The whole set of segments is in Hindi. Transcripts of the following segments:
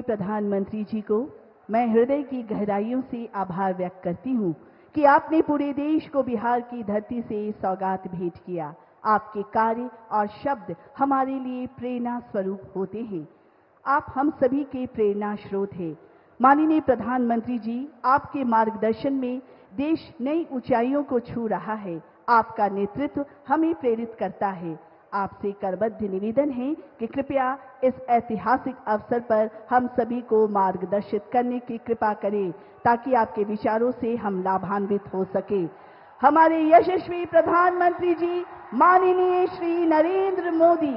प्रधानमंत्री जी को मैं हृदय की गहराइयों से आभार व्यक्त करती हूं कि आपने पूरे देश को बिहार की धरती से सौगात भेंट किया। आपके कार्य और शब्द हमारे लिए प्रेरणा स्वरूप होते हैं। आप हम सभी के प्रेरणा स्रोत हैं। माननीय प्रधानमंत्री जी, आपके मार्गदर्शन में देश नई ऊंचाइयों को छू रहा है। आपका नेतृत्व हमें प्रेरित करता है। आपसे करबद्ध निवेदन है कि कृपया इस ऐतिहासिक अवसर पर हम सभी को मार्गदर्शित करने की कृपा करें ताकि आपके विचारों से हम लाभान्वित हो सके। हमारे यशस्वी प्रधानमंत्री जी माननीय श्री नरेंद्र मोदी।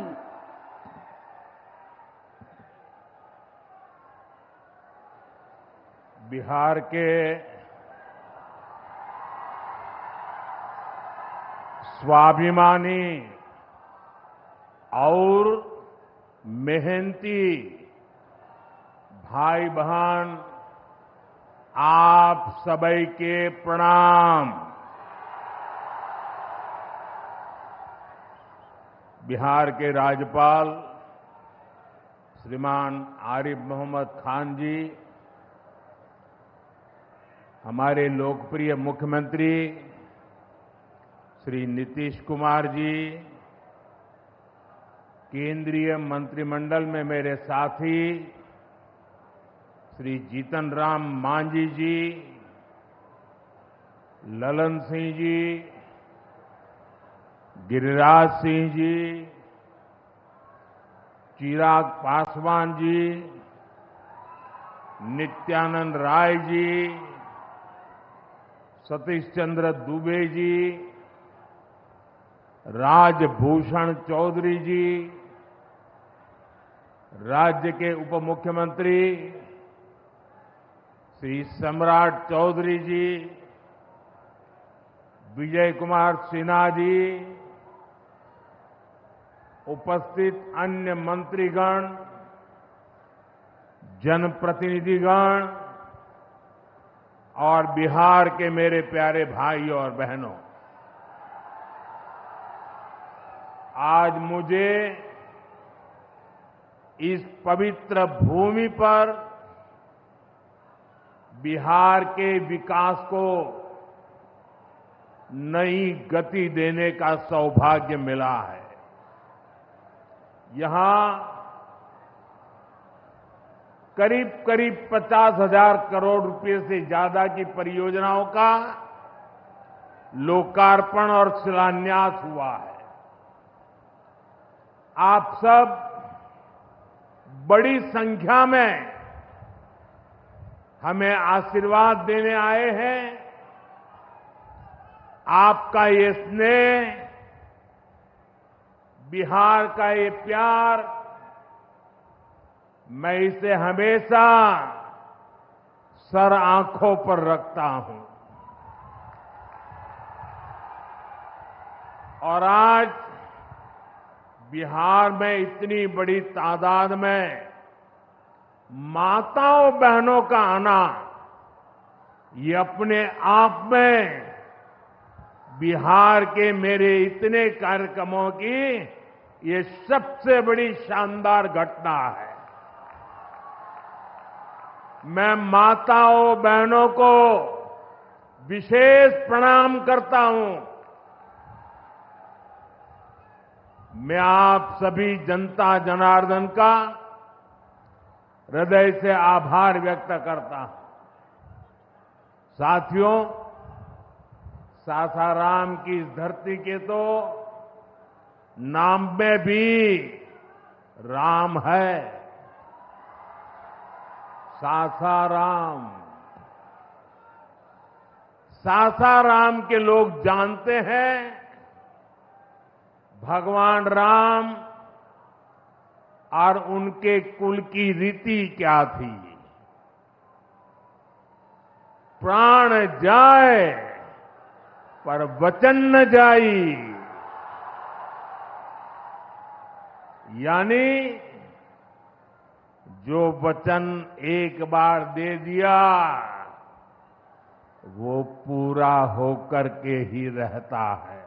बिहार के स्वाभिमानी और मेहनती भाई बहन, आप सभी के प्रणाम। बिहार के राज्यपाल श्रीमान आरिफ मोहम्मद खान जी, हमारे लोकप्रिय मुख्यमंत्री श्री नीतीश कुमार जी, केंद्रीय मंत्रिमंडल में मेरे साथी श्री जीतन राम मांझी जी, ललन सिंह जी, गिरिराज सिंह जी, चिराग पासवान जी, नित्यानंद राय जी, सतीश चंद्र दुबे जी, राजभूषण चौधरी जी, राज्य के उप मुख्यमंत्री श्री सम्राट चौधरी जी, विजय कुमार सिन्हा जी, उपस्थित अन्य मंत्रीगण, जनप्रतिनिधिगण और बिहार के मेरे प्यारे भाइयों और बहनों, आज मुझे इस पवित्र भूमि पर बिहार के विकास को नई गति देने का सौभाग्य मिला है। यहां करीब करीब 50,000 करोड़ रुपए से ज्यादा की परियोजनाओं का लोकार्पण और शिलान्यास हुआ है। आप सब बड़ी संख्या में हमें आशीर्वाद देने आए हैं। आपका ये स्नेह, बिहार का ये प्यार, मैं इसे हमेशा सर आंखों पर रखता हूं। और आज बिहार में इतनी बड़ी तादाद में माताओं बहनों का आना, ये अपने आप में बिहार के मेरे इतने कार्यक्रमों की ये सबसे बड़ी शानदार घटना है। मैं माताओं बहनों को विशेष प्रणाम करता हूं। मैं आप सभी जनता जनार्दन का हृदय से आभार व्यक्त करता हूं। साथियों, सासाराम की इस धरती के तो नाम में भी राम है। सासाराम, सासाराम के लोग जानते हैं भगवान राम और उनके कुल की रीति क्या थी। प्राण जाए पर वचन न जाई, यानी जो वचन एक बार दे दिया वो पूरा होकर के ही रहता है।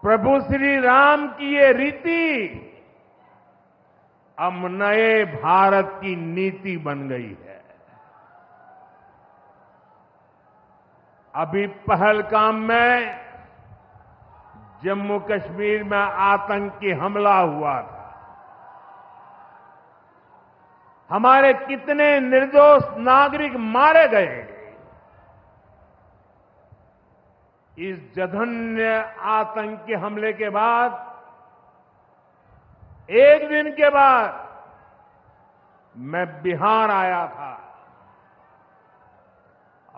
प्रभु श्री राम की ये रीति अब नए भारत की नीति बन गई है। अभी पहलगाम में जम्मू कश्मीर में आतंकी हमला हुआ था। हमारे कितने निर्दोष नागरिक मारे गए। इस जघन्य आतंकी हमले के बाद एक दिन के बाद मैं बिहार आया था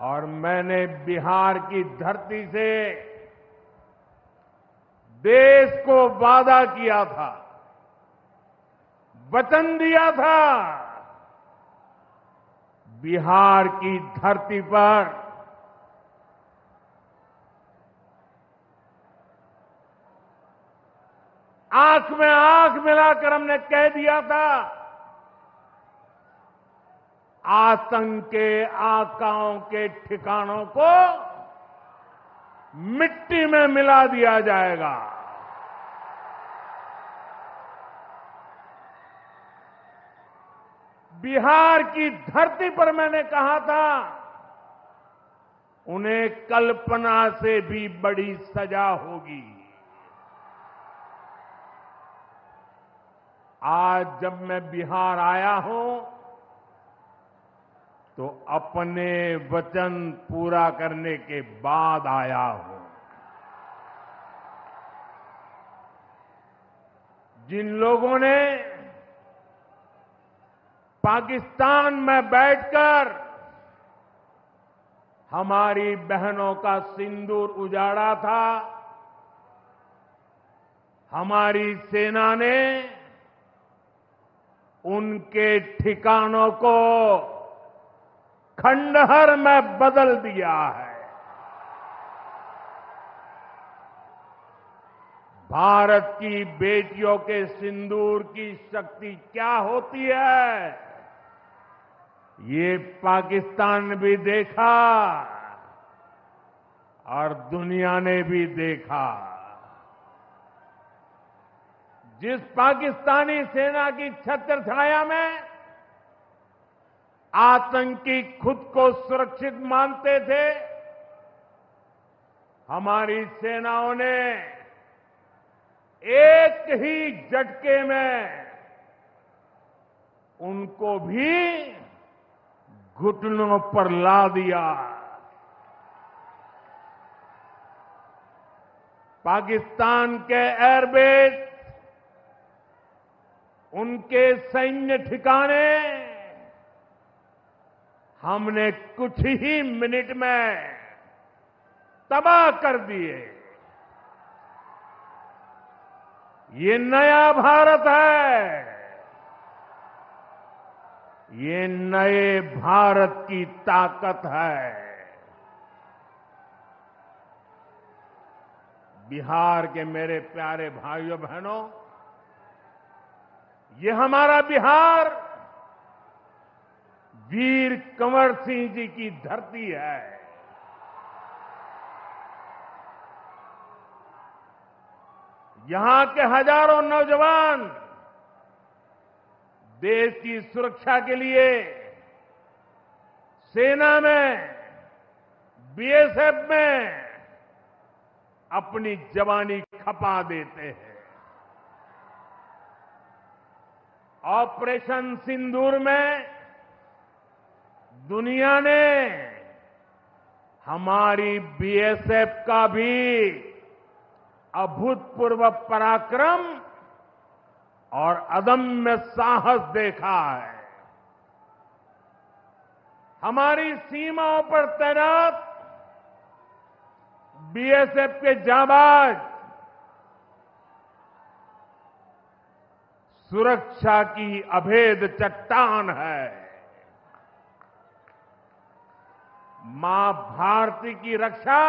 और मैंने बिहार की धरती से देश को वादा किया था, वचन दिया था, बिहार की धरती पर आंख में आंख मिलाकर हमने कह दिया था, आतंक के आकाओं के ठिकानों को मिट्टी में मिला दिया जाएगा। बिहार की धरती पर मैंने कहा था, उन्हें कल्पना से भी बड़ी सजा होगी। आज जब मैं बिहार आया हूं तो अपने वचन पूरा करने के बाद आया हूं। जिन लोगों ने पाकिस्तान में बैठकर हमारी बहनों का सिंदूर उजाड़ा था, हमारी सेना ने उनके ठिकानों को खंडहर में बदल दिया है। भारत की बेटियों के सिंदूर की शक्ति क्या होती है, ये पाकिस्तान ने भी देखा और दुनिया ने भी देखा। जिस पाकिस्तानी सेना की छत्र छाया में आतंकी खुद को सुरक्षित मानते थे, हमारी सेनाओं ने एक ही झटके में उनको भी घुटनों पर ला दिया। पाकिस्तान के एयरबेस, उनके सैन्य ठिकाने हमने कुछ ही मिनट में तबाह कर दिए। ये नया भारत है, ये नए भारत की ताकत है। बिहार के मेरे प्यारे भाइयों बहनों, ये हमारा बिहार वीर कंवर सिंह जी की धरती है। यहां के हजारों नौजवान देश की सुरक्षा के लिए सेना में, बीएसएफ में अपनी जवानी खपा देते हैं। ऑपरेशन सिंदूर में दुनिया ने हमारी बीएसएफ का भी अभूतपूर्व पराक्रम और अदम्य साहस देखा है। हमारी सीमाओं पर तैनात बीएसएफ के जाबाज सुरक्षा की अभेद चट्टान है। मां भारती की रक्षा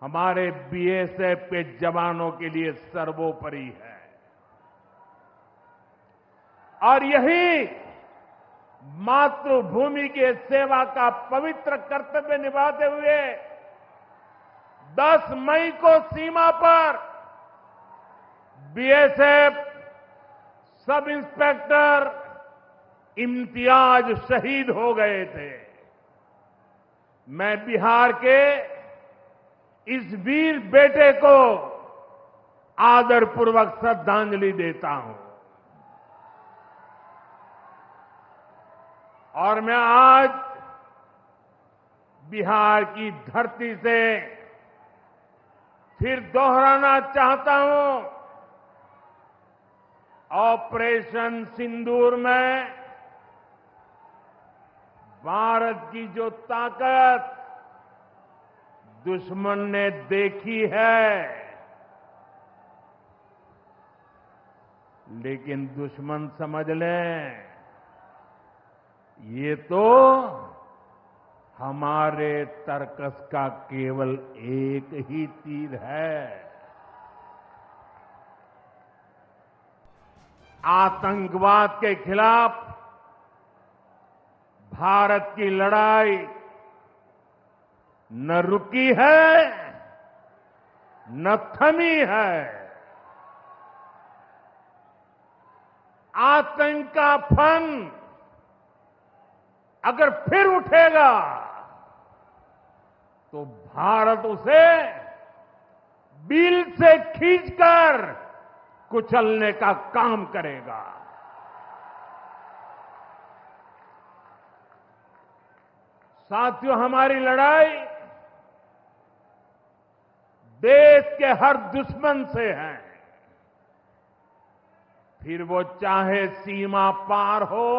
हमारे बीएसएफ के जवानों के लिए सर्वोपरि है। और यही मातृभूमि के सेवा का पवित्र कर्तव्य निभाते हुए 10 मई को सीमा पर बीएसएफ सब इंस्पेक्टर इम्तियाज शहीद हो गए थे। मैं बिहार के इस वीर बेटे को आदरपूर्वक श्रद्धांजलि देता हूं और मैं आज बिहार की धरती से फिर दोहराना चाहता हूं, ऑपरेशन सिंदूर में भारत की जो ताकत दुश्मन ने देखी है, लेकिन दुश्मन समझ लें ये तो हमारे तर्कस का केवल एक ही तीर है। आतंकवाद के खिलाफ भारत की लड़ाई न रुकी है न थमी है। आतंक का फन अगर फिर उठेगा तो भारत उसे बिल से खींचकर कुचलने का काम करेगा। साथियों, हमारी लड़ाई देश के हर दुश्मन से है, फिर वो चाहे सीमा पार हो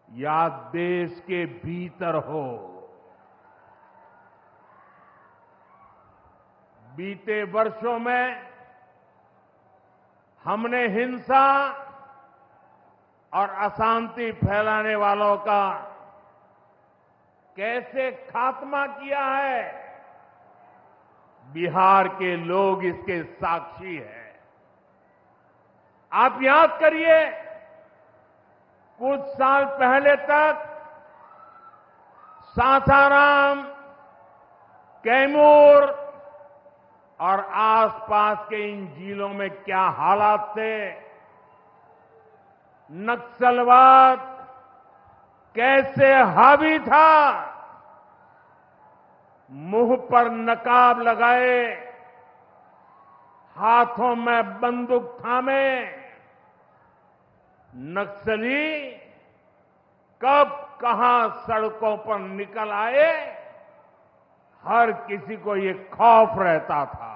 या देश के भीतर हो। बीते वर्षों में हमने हिंसा और अशांति फैलाने वालों का कैसे खात्मा किया है, बिहार के लोग इसके साक्षी हैं। आप याद करिए, कुछ साल पहले तक सासाराम, कैमूर और आसपास के इन जिलों में क्या हालात थे, नक्सलवाद कैसे हावी था, मुंह पर नकाब लगाए, हाथों में बंदूक थामे नक्सली कब कहां सड़कों पर निकल आए, हर किसी को ये खौफ रहता था।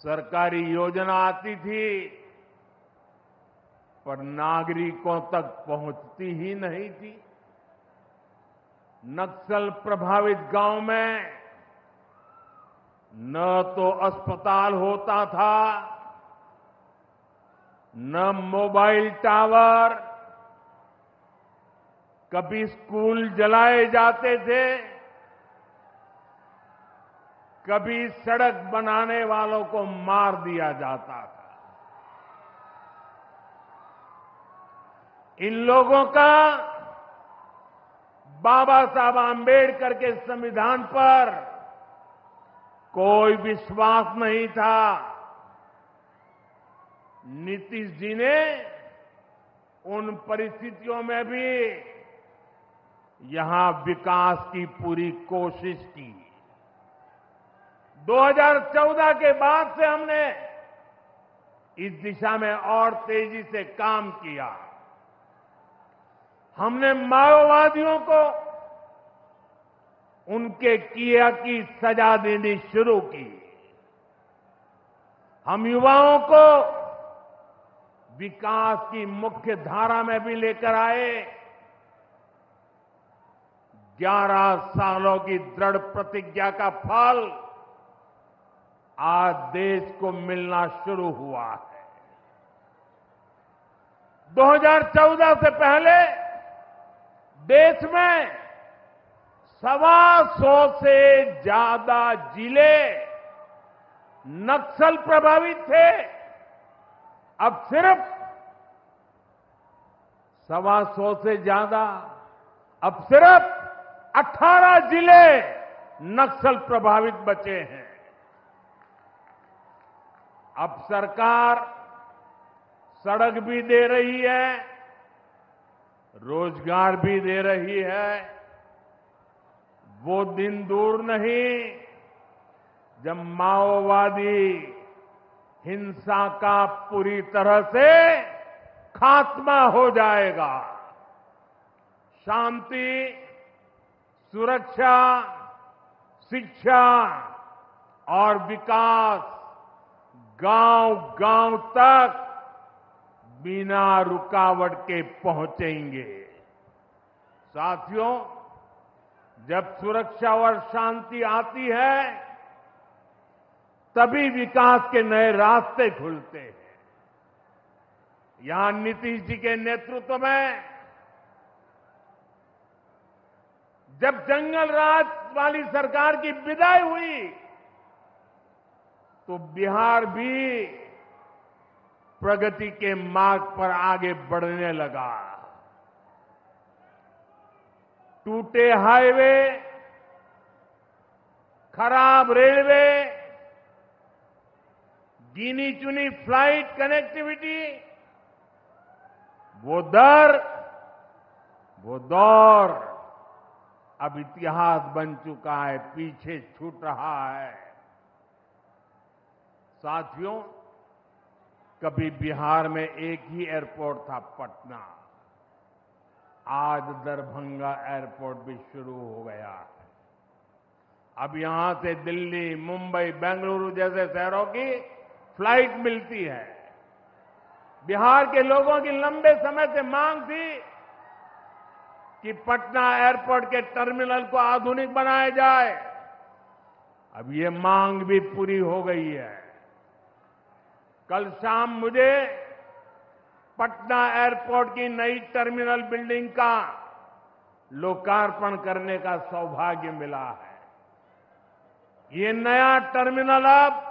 सरकारी योजना आती थी पर नागरिकों तक पहुंचती ही नहीं थी। नक्सल प्रभावित गांव में न तो अस्पताल होता था, न मोबाइल टावर, कभी स्कूल जलाए जाते थे, कभी सड़क बनाने वालों को मार दिया जाता था। इन लोगों का बाबा साहब आंबेडकर के संविधान पर कोई विश्वास नहीं था। नीतीश जी ने उन परिस्थितियों में भी यहां विकास की पूरी कोशिश की। 2014 के बाद से हमने इस दिशा में और तेजी से काम किया। हमने माओवादियों को उनके किया की सजा देनी शुरू की। हम युवाओं को विकास की मुख्य धारा में भी लेकर आए। 11 सालों की दृढ़ प्रतिज्ञा का फल आज देश को मिलना शुरू हुआ है। 2014 से पहले देश में 125 से ज्यादा जिले नक्सल प्रभावित थे। अब सिर्फ 125 से ज्यादा, अब सिर्फ 18 जिले नक्सल प्रभावित बचे हैं। अब सरकार सड़क भी दे रही है, रोजगार भी दे रही है। वो दिन दूर नहीं जब माओवादी हिंसा का पूरी तरह से खात्मा हो जाएगा। शांति, सुरक्षा, शिक्षा और विकास गांव-गांव तक बिना रुकावट के पहुंचेंगे। साथियों, जब सुरक्षा और शांति आती है, तभी विकास के नए रास्ते खुलते हैं। यहां नीतीश जी के नेतृत्व में जब जंगल राज वाली सरकार की विदाई हुई, तो बिहार भी प्रगति के मार्ग पर आगे बढ़ने लगा। टूटे हाईवे, खराब रेलवे, गिनी चुनी फ्लाइट कनेक्टिविटी, वो दौर अब इतिहास बन चुका है, पीछे छूट रहा है। साथियों, कभी बिहार में एक ही एयरपोर्ट था, पटना। आज दरभंगा एयरपोर्ट भी शुरू हो गया है। अब यहां से दिल्ली, मुंबई, बेंगलुरु जैसे शहरों की फ्लाइट मिलती है। बिहार के लोगों की लंबे समय से मांग थी कि पटना एयरपोर्ट के टर्मिनल को आधुनिक बनाया जाए। अब ये मांग भी पूरी हो गई है। कल शाम मुझे पटना एयरपोर्ट की नई टर्मिनल बिल्डिंग का लोकार्पण करने का सौभाग्य मिला है। ये नया टर्मिनल अब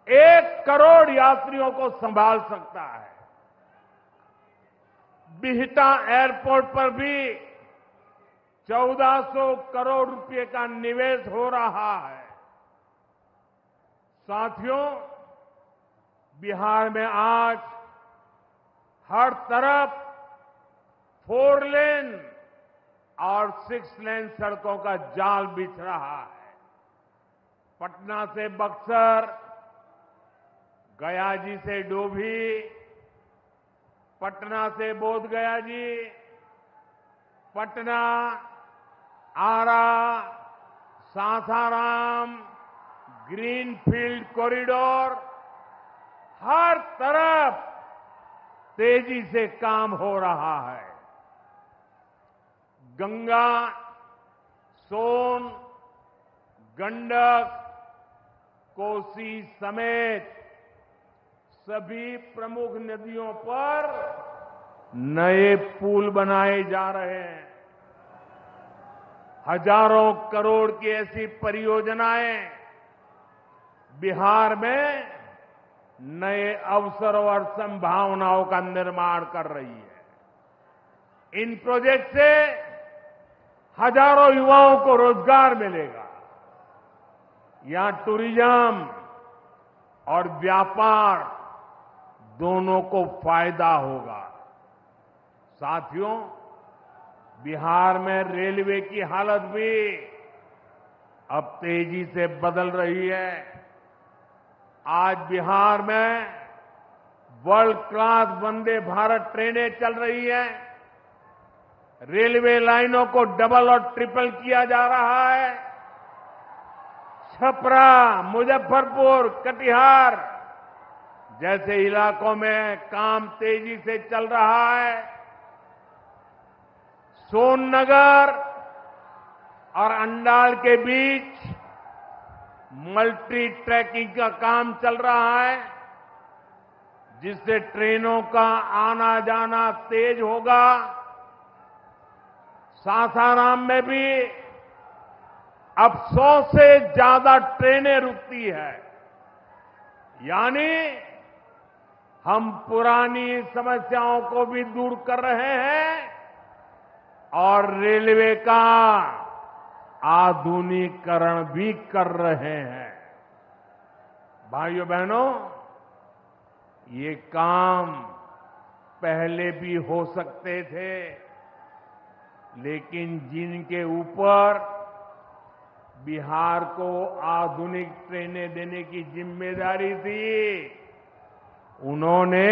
1 करोड़ यात्रियों को संभाल सकता है। बिहटा एयरपोर्ट पर भी 1400 करोड़ रुपए का निवेश हो रहा है। साथियों, बिहार में आज हर तरफ 4 लेन और 6 लेन सड़कों का जाल बिछ रहा है। पटना से बक्सर, गया जी से डोभी, पटना से बोधगया जी, पटना, आरा, सासाराम, ग्रीनफील्ड कॉरिडोर, हर तरफ तेजी से काम हो रहा है। गंगा, सोन, गंडक, कोसी समेत सभी प्रमुख नदियों पर नए पुल बनाए जा रहे हैं। हजारों करोड़ की ऐसी परियोजनाएं बिहार में नए अवसरों और संभावनाओं का निर्माण कर रही है। इन प्रोजेक्ट से हजारों युवाओं को रोजगार मिलेगा। यहां टूरिज्म और व्यापार दोनों को फायदा होगा। साथियों, बिहार में रेलवे की हालत भी अब तेजी से बदल रही है। आज बिहार में वर्ल्ड क्लास वंदे भारत ट्रेनें चल रही हैं। रेलवे लाइनों को डबल और ट्रिपल किया जा रहा है। छपरा, मुजफ्फरपुर, कटिहार जैसे इलाकों में काम तेजी से चल रहा है। सोननगर और अंडाल के बीच मल्टी ट्रैकिंग का काम चल रहा है, जिससे ट्रेनों का आना जाना तेज होगा। सासाराम में भी अब 100 से ज्यादा ट्रेनें रुकती है। यानी हम पुरानी समस्याओं को भी दूर कर रहे हैं और रेलवे का आधुनिकीकरण भी कर रहे हैं। भाइयों बहनों, ये काम पहले भी हो सकते थे, लेकिन जिनके ऊपर बिहार को आधुनिक ट्रेनें देने की जिम्मेदारी थी, उन्होंने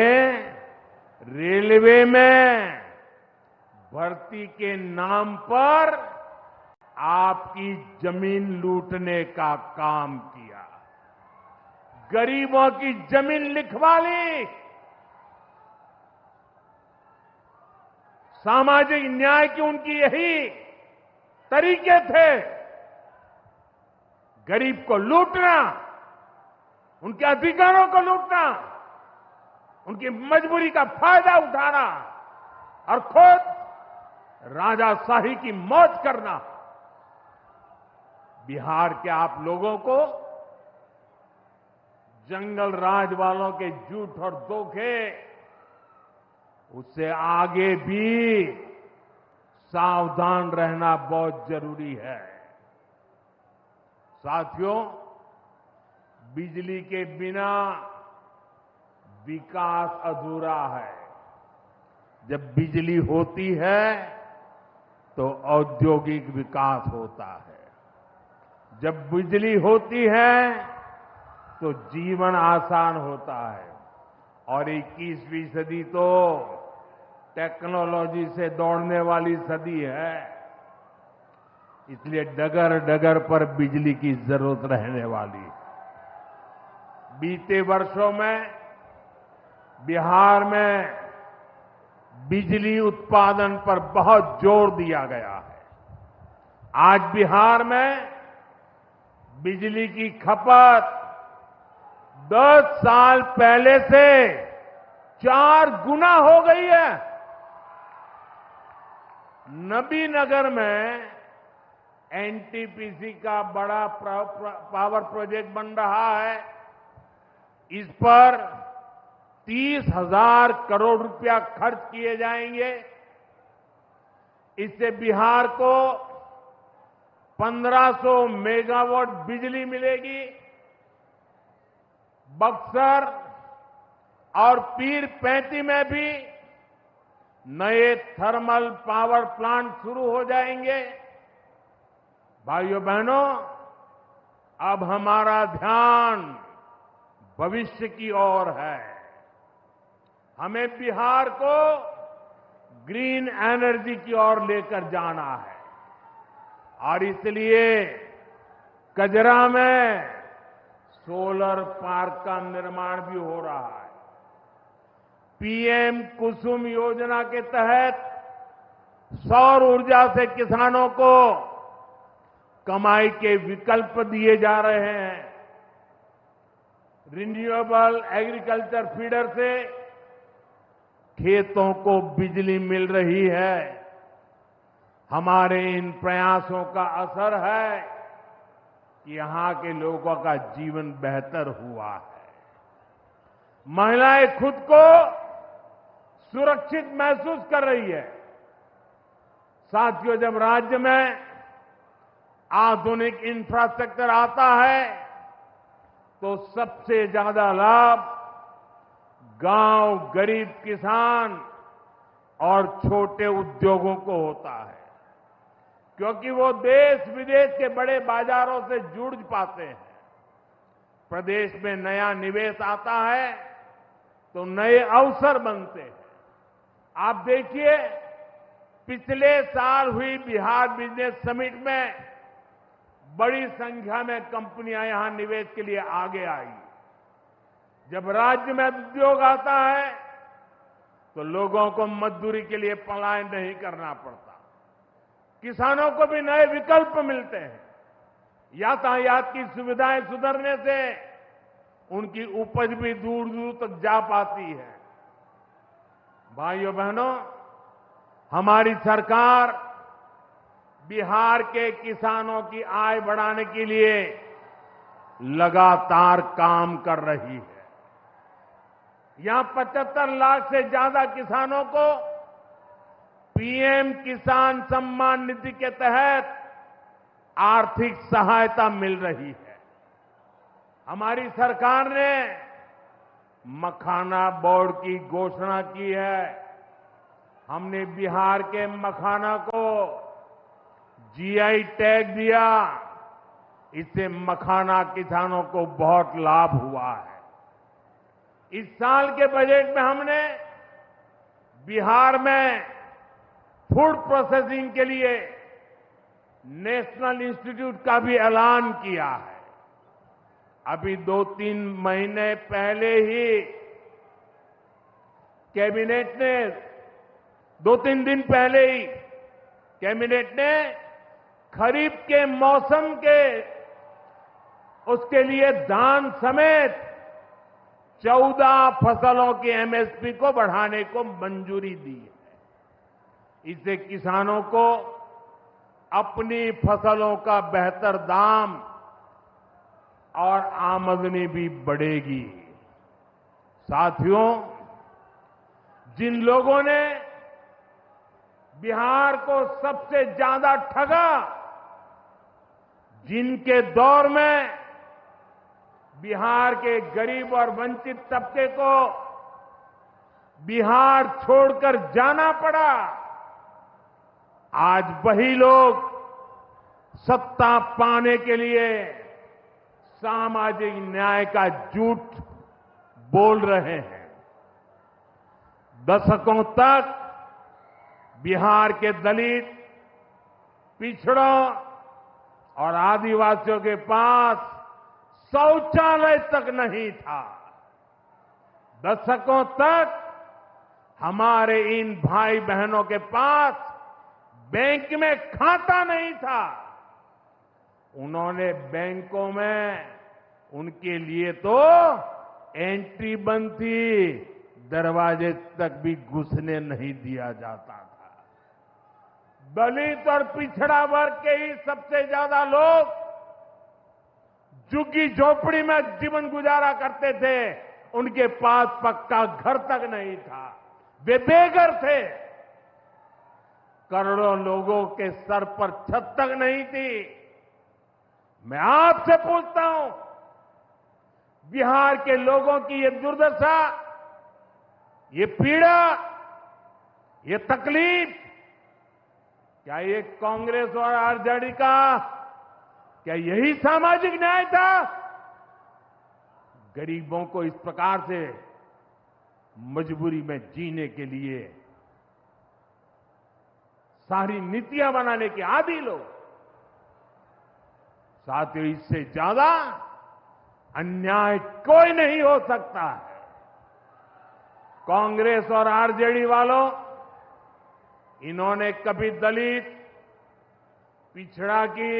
रेलवे में भर्ती के नाम पर आपकी जमीन लूटने का काम किया, गरीबों की जमीन लिखवा ली। सामाजिक न्याय की उनकी यही तरीके थे, गरीब को लूटना, उनके अधिकारों को लूटना, उनकी मजबूरी का फायदा उठाना और खुद राजाशाही की मौज करना। बिहार के आप लोगों को जंगल राज वालों के झूठ और धोखे, उससे आगे भी सावधान रहना बहुत जरूरी है। साथियों, बिजली के बिना विकास अधूरा है। जब बिजली होती है तो औद्योगिक विकास होता है। जब बिजली होती है तो जीवन आसान होता है। और 21वीं सदी तो टेक्नोलॉजी से दौड़ने वाली सदी है, इसलिए डगर डगर पर बिजली की जरूरत रहने वाली है। बीते वर्षों में बिहार में बिजली उत्पादन पर बहुत जोर दिया गया है। आज बिहार में बिजली की खपत 10 साल पहले से 4 गुना हो गई है। नबीनगर में एनटीपीसी का बड़ा पावर प्रोजेक्ट बन रहा है। इस पर 30,000 करोड़ रुपया खर्च किए जाएंगे। इससे बिहार को 1500 मेगावाट बिजली मिलेगी। बक्सर और पीर पैंती में भी नए थर्मल पावर प्लांट शुरू हो जाएंगे। भाइयों बहनों, अब हमारा ध्यान भविष्य की ओर है। हमें बिहार को ग्रीन एनर्जी की ओर लेकर जाना है और इसलिए कजरा में सोलर पार्क का निर्माण भी हो रहा है। पीएम कुसुम योजना के तहत सौर ऊर्जा से किसानों को कमाई के विकल्प दिए जा रहे हैं। रिन्यूएबल एग्रीकल्चर फीडर से खेतों को बिजली मिल रही है। हमारे इन प्रयासों का असर है कि यहां के लोगों का जीवन बेहतर हुआ है। महिलाएं खुद को सुरक्षित महसूस कर रही है। साथियों, जब राज्य में आधुनिक इंफ्रास्ट्रक्चर आता है तो सबसे ज्यादा लाभ गांव, गरीब किसान और छोटे उद्योगों को होता है, क्योंकि वो देश विदेश के बड़े बाजारों से जुड़ पाते हैं। प्रदेश में नया निवेश आता है तो नए अवसर बनते हैं। आप देखिए, पिछले साल हुई बिहार बिजनेस समिट में बड़ी संख्या में कंपनियां यहां निवेश के लिए आगे आई। जब राज्य में उद्योग आता है तो लोगों को मजदूरी के लिए पलायन नहीं करना पड़ता, किसानों को भी नए विकल्प मिलते हैं। यातायात की सुविधाएं सुधरने से उनकी उपज भी दूर दूर तक जा पाती है। भाइयों बहनों, हमारी सरकार बिहार के किसानों की आय बढ़ाने के लिए लगातार काम कर रही है। यहां 75 लाख से ज्यादा किसानों को पीएम किसान सम्मान निधि के तहत आर्थिक सहायता मिल रही है। हमारी सरकार ने मखाना बोर्ड की घोषणा की है। हमने बिहार के मखाना को जीआई टैग दिया। इससे मखाना किसानों को बहुत लाभ हुआ है। इस साल के बजट में हमने बिहार में फूड प्रोसेसिंग के लिए नेशनल इंस्टीट्यूट का भी ऐलान किया है। अभी 2-3 महीने पहले ही कैबिनेट ने 2-3 दिन पहले ही कैबिनेट ने खरीफ के मौसम के उसके लिए धान समेत 14 फसलों की एमएसपी को बढ़ाने को मंजूरी दी है। इससे किसानों को अपनी फसलों का बेहतर दाम और आमदनी भी बढ़ेगी। साथियों, जिन लोगों ने बिहार को सबसे ज्यादा ठगा, जिनके दौर में बिहार के गरीब और वंचित तबके को बिहार छोड़कर जाना पड़ा, आज वही लोग सत्ता पाने के लिए सामाजिक न्याय का झूठ बोल रहे हैं। दशकों तक बिहार के दलित, पिछड़ों और आदिवासियों के पास शौचालय तक नहीं था। दशकों तक हमारे इन भाई बहनों के पास बैंक में खाता नहीं था। उन्होंने बैंकों में उनके लिए तो एंट्री बंद थी, दरवाजे तक भी घुसने नहीं दिया जाता था। दलित और पिछड़ा वर्ग के ही सबसे ज्यादा लोग झुग्गी झोपड़ी में जीवन गुजारा करते थे। उनके पास पक्का घर तक नहीं था, वे बेघर थे। करोड़ों लोगों के सर पर छत तक नहीं थी। मैं आपसे पूछता हूं, बिहार के लोगों की ये दुर्दशा, ये पीड़ा, ये तकलीफ, क्या ये कांग्रेस और आरजेडी का, क्या यही सामाजिक न्याय था? गरीबों को इस प्रकार से मजबूरी में जीने के लिए सारी नीतियां बनाने के आदी लोग। साथियों, इससे ज्यादा अन्याय कोई नहीं हो सकता है। कांग्रेस और आरजेडी वालों, इन्होंने कभी दलित, पिछड़ा की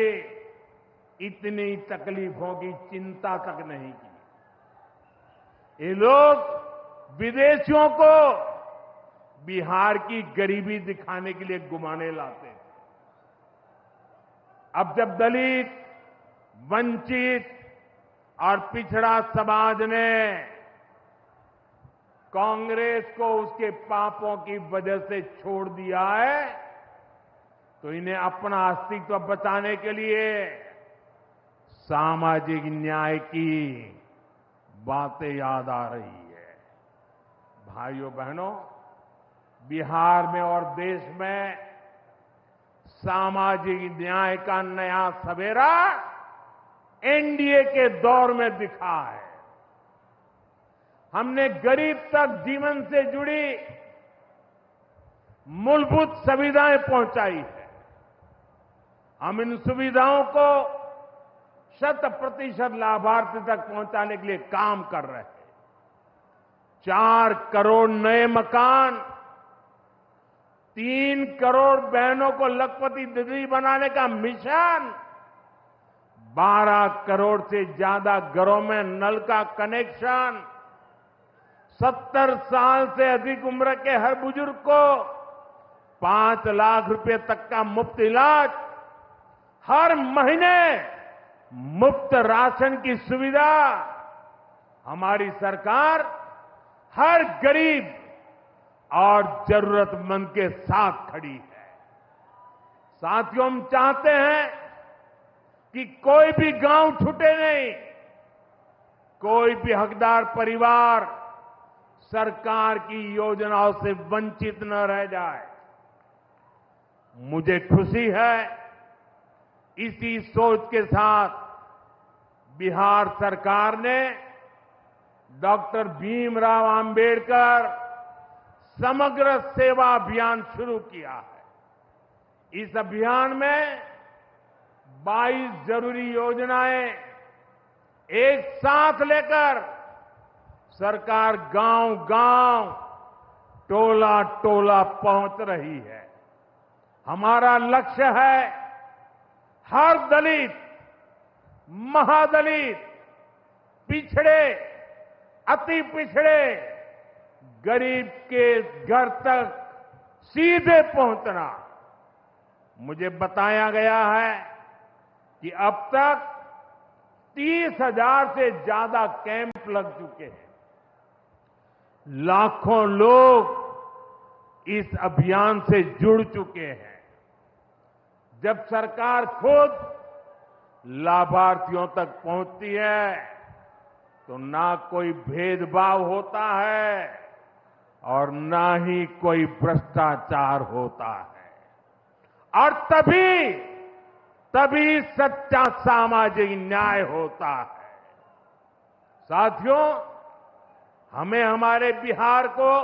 इतनी तकलीफों की चिंता तक नहीं की। ये लोग विदेशियों को बिहार की गरीबी दिखाने के लिए घुमाने लाते थे। अब जब दलित, वंचित और पिछड़ा समाज ने कांग्रेस को उसके पापों की वजह से छोड़ दिया है, तो इन्हें अपना अस्तित्व बचाने के लिए सामाजिक न्याय की बातें याद आ रही है। भाइयों बहनों, बिहार में और देश में सामाजिक न्याय का नया सवेरा एनडीए के दौर में दिखा है। हमने गरीब तक जीवन से जुड़ी मूलभूत सुविधाएं पहुंचाई है। हम इन सुविधाओं को 100% लाभार्थी तक पहुंचाने के लिए काम कर रहे हैं। 4 करोड़ नए मकान, 3 करोड़ बहनों को लखपति दीदी बनाने का मिशन, 12 करोड़ से ज्यादा घरों में नल का कनेक्शन, 70 साल से अधिक उम्र के हर बुजुर्ग को 5 लाख रुपए तक का मुफ्त इलाज, हर महीने मुफ्त राशन की सुविधा। हमारी सरकार हर गरीब और जरूरतमंद के साथ खड़ी है। साथियों, हम चाहते हैं कि कोई भी गांव छूटे नहीं, कोई भी हकदार परिवार सरकार की योजनाओं से वंचित न रह जाए। मुझे खुशी है इसी सोच के साथ बिहार सरकार ने डॉक्टर भीमराव अंबेडकर समग्र सेवा अभियान शुरू किया है। इस अभियान में 22 जरूरी योजनाएं एक साथ लेकर सरकार गांव-गांव, टोला-टोला पहुंच रही है। हमारा लक्ष्य है हर दलित, महादलित, पिछड़े, अति पिछड़े, गरीब के घर तक सीधे पहुंचना। मुझे बताया गया है कि अब तक 30,000 से ज्यादा कैंप लग चुके हैं। लाखों लोग इस अभियान से जुड़ चुके हैं। जब सरकार खुद लाभार्थियों तक पहुंचती है तो ना कोई भेदभाव होता है और ना ही कोई भ्रष्टाचार होता है, और तभी सच्चा सामाजिक न्याय होता है। साथियों, हमें हमारे बिहार को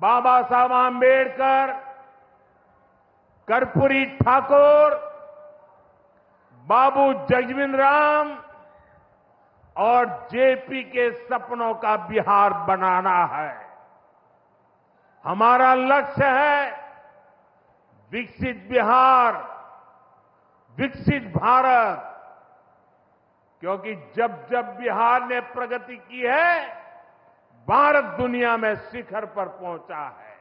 बाबा साहब आंबेडकर, कर्पूरी ठाकुर, बाबू जगजीवन राम और जेपी के सपनों का बिहार बनाना है। हमारा लक्ष्य है विकसित बिहार, विकसित भारत, क्योंकि जब जब बिहार ने प्रगति की है, भारत दुनिया में शिखर पर पहुंचा है।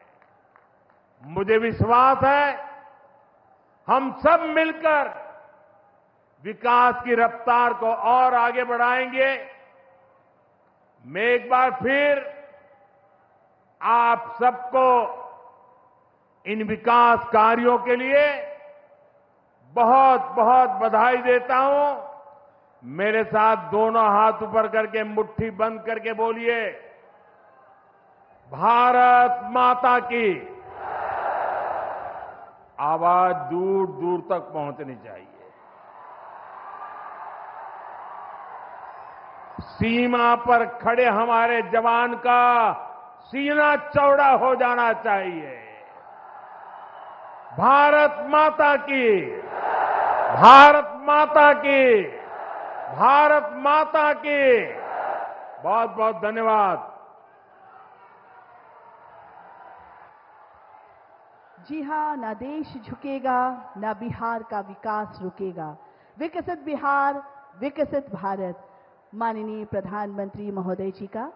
मुझे विश्वास है हम सब मिलकर विकास की रफ्तार को और आगे बढ़ाएंगे। मैं एक बार फिर आप सबको इन विकास कार्यों के लिए बहुत बहुत बधाई देता हूं। मेरे साथ दोनों हाथ ऊपर करके मुट्ठी बंद करके बोलिए, भारत माता की। आवाज दूर दूर तक पहुंचनी चाहिए। सीमा पर खड़े हमारे जवान का सीना चौड़ा हो जाना चाहिए। भारत माता की, भारत माता की, भारत माता की। बहुत बहुत धन्यवाद। जी हाँ, ना देश झुकेगा, ना बिहार का विकास रुकेगा। विकसित बिहार, विकसित भारत। माननीय प्रधानमंत्री महोदय जी का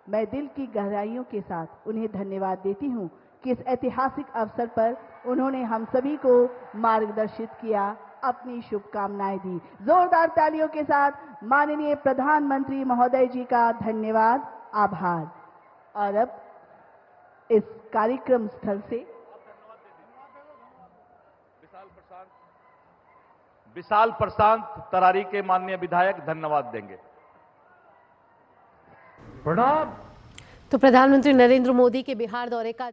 मैं दिल की गहराइयों के साथ उन्हें धन्यवाद देती हूं कि इस ऐतिहासिक अवसर पर उन्होंने हम सभी को मार्गदर्शित किया, अपनी शुभकामनाएं दी। जोरदार तालियों के साथ माननीय प्रधानमंत्री महोदय जी का धन्यवाद, आभार। और अब इस कार्यक्रम स्थल से विशाल प्रशांत तरारी के माननीय विधायक धन्यवाद देंगे। तो प्रधानमंत्री नरेंद्र मोदी के बिहार दौरे का